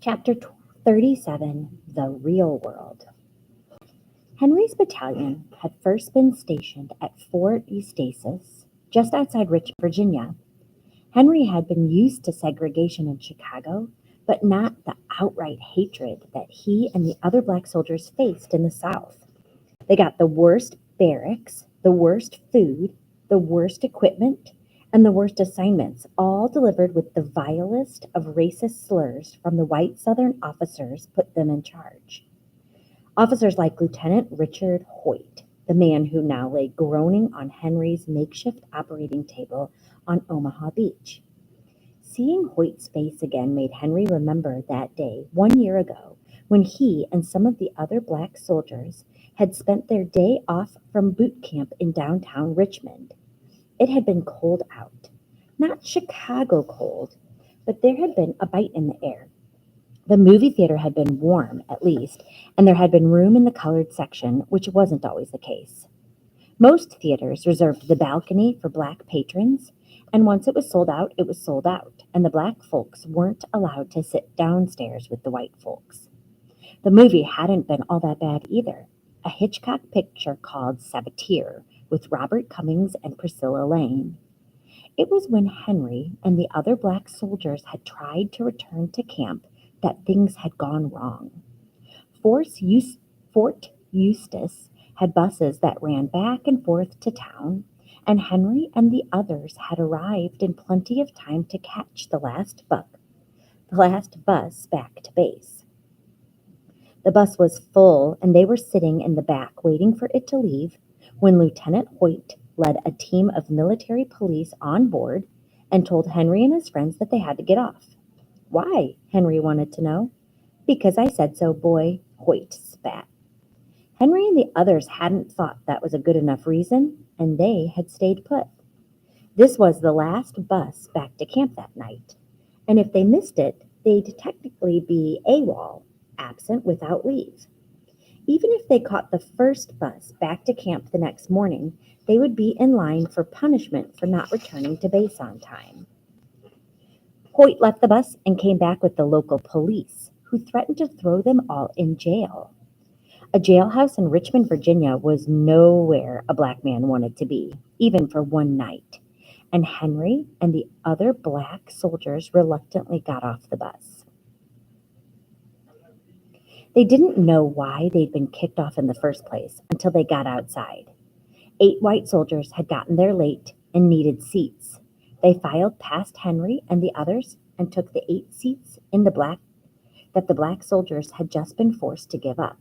Chapter 37, The Real World. Henry's battalion had first been stationed at Fort Eustis, just outside Richmond, Virginia. Henry had been used to segregation in Chicago, but not the outright hatred that he and the other black soldiers faced in the South. They got the worst barracks, the worst food, the worst equipment, and the worst assignments, all delivered with the vilest of racist slurs from the white Southern officers put them in charge. Officers like Lieutenant Richard Hoyt, the man who now lay groaning on Henry's makeshift operating table on Omaha Beach. Seeing Hoyt's face again made Henry remember that day 1 year ago when he and some of the other black soldiers had spent their day off from boot camp in downtown Richmond. It had been cold out. Not Chicago cold, but there had been a bite in the air. The movie theater had been warm, at least, and there had been room in the colored section, which wasn't always the case. Most theaters reserved the balcony for black patrons, and once it was sold out, it was sold out, and the black folks weren't allowed to sit downstairs with the white folks. The movie hadn't been all that bad either. A Hitchcock picture called Saboteur with Robert Cummings and Priscilla Lane. It was when Henry and the other black soldiers had tried to return to camp that things had gone wrong. Fort Eustis had buses that ran back and forth to town, and Henry and the others had arrived in plenty of time to catch the last bus back to base. The bus was full, and they were sitting in the back waiting for it to leave when Lieutenant Hoyt led a team of military police on board and told Henry and his friends that they had to get off. Why? Henry wanted to know. Because I said so, boy, Hoyt spat. Henry and the others hadn't thought that was a good enough reason, and they had stayed put. This was the last bus back to camp that night, and if they missed it, they'd technically be AWOL, absent without leave. Even if they caught the first bus back to camp the next morning, they would be in line for punishment for not returning to base on time. Hoyt left the bus and came back with the local police, who threatened to throw them all in jail. A jailhouse in Richmond, Virginia was nowhere a black man wanted to be, even for one night, and Henry and the other black soldiers reluctantly got off the bus. They didn't know why they'd been kicked off in the first place until they got outside. 8 white soldiers had gotten there late and needed seats. They filed past Henry and the others and took the 8 seats in the black soldiers had just been forced to give up.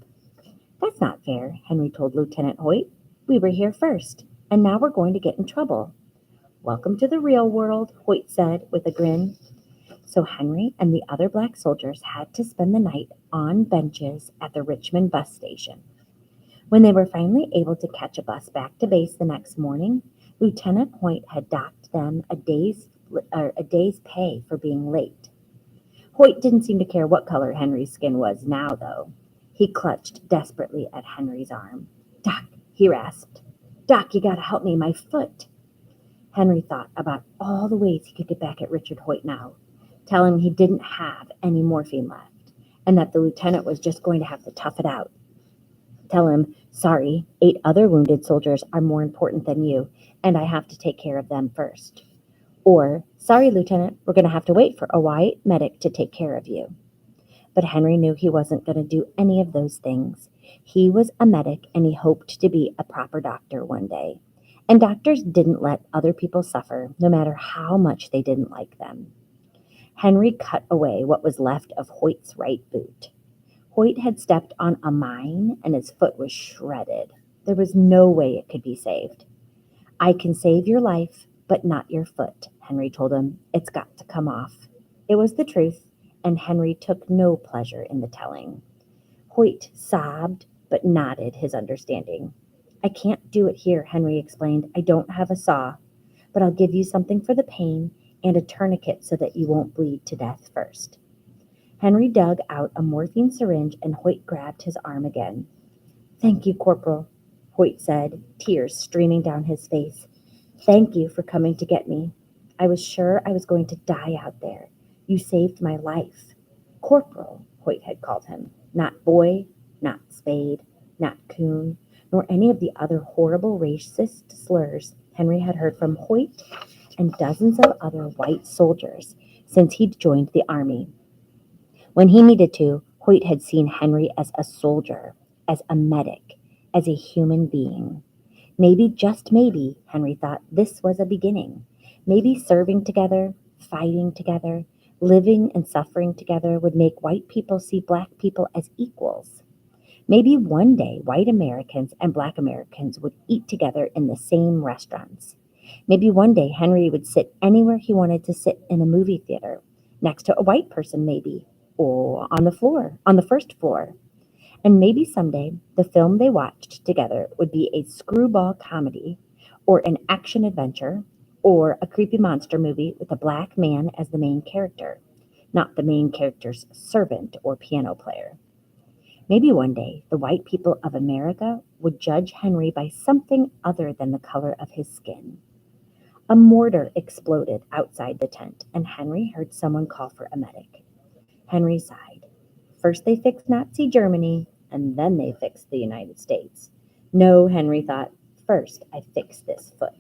That's not fair, Henry told Lieutenant Hoyt. We were here first, and now we're going to get in trouble. Welcome to the real world, Hoyt said with a grin. So Henry and the other black soldiers had to spend the night on benches at the Richmond bus station. When they were finally able to catch a bus back to base the next morning, Lieutenant Hoyt had docked them a day's pay for being late. Hoyt didn't seem to care what color Henry's skin was now, though. He clutched desperately at Henry's arm. Doc, he rasped. Doc, you gotta help me, my foot. Henry thought about all the ways he could get back at Richard Hoyt now. Tell him he didn't have any morphine left, and that the lieutenant was just going to have to tough it out. Tell him, sorry, 8 other wounded soldiers are more important than you, and I have to take care of them first. Or, sorry, Lieutenant, we're going to have to wait for a white medic to take care of you. But Henry knew he wasn't going to do any of those things. He was a medic, and he hoped to be a proper doctor one day. And doctors didn't let other people suffer, no matter how much they didn't like them. Henry cut away what was left of Hoyt's right boot. Hoyt had stepped on a mine, and his foot was shredded. There was no way it could be saved. I can save your life, but not your foot, Henry told him. It's got to come off. It was the truth, and Henry took no pleasure in the telling. Hoyt sobbed, but nodded his understanding. I can't do it here, Henry explained. I don't have a saw, but I'll give you something for the pain and a tourniquet so that you won't bleed to death first. Henry dug out a morphine syringe, and Hoyt grabbed his arm again. Thank you, Corporal, Hoyt said, tears streaming down his face. Thank you for coming to get me. I was sure I was going to die out there. You saved my life. Corporal, Hoyt had called him, not boy, not spade, not coon, nor any of the other horrible racist slurs Henry had heard from Hoyt and dozens of other white soldiers since he'd joined the army. When he needed to, Hoyt had seen Henry as a soldier, as a medic, as a human being. Maybe, just maybe, Henry thought this was a beginning. Maybe serving together, fighting together, living and suffering together would make white people see black people as equals. Maybe one day white Americans and black Americans would eat together in the same restaurants. Maybe one day Henry would sit anywhere he wanted to sit in a movie theater, next to a white person maybe, or on the first floor. And maybe someday the film they watched together would be a screwball comedy, or an action adventure, or a creepy monster movie with a black man as the main character, not the main character's servant or piano player. Maybe one day the white people of America would judge Henry by something other than the color of his skin. A mortar exploded outside the tent, and Henry heard someone call for a medic. Henry sighed. First they fixed Nazi Germany, and then they fixed the United States. No, Henry thought, first I fix this foot.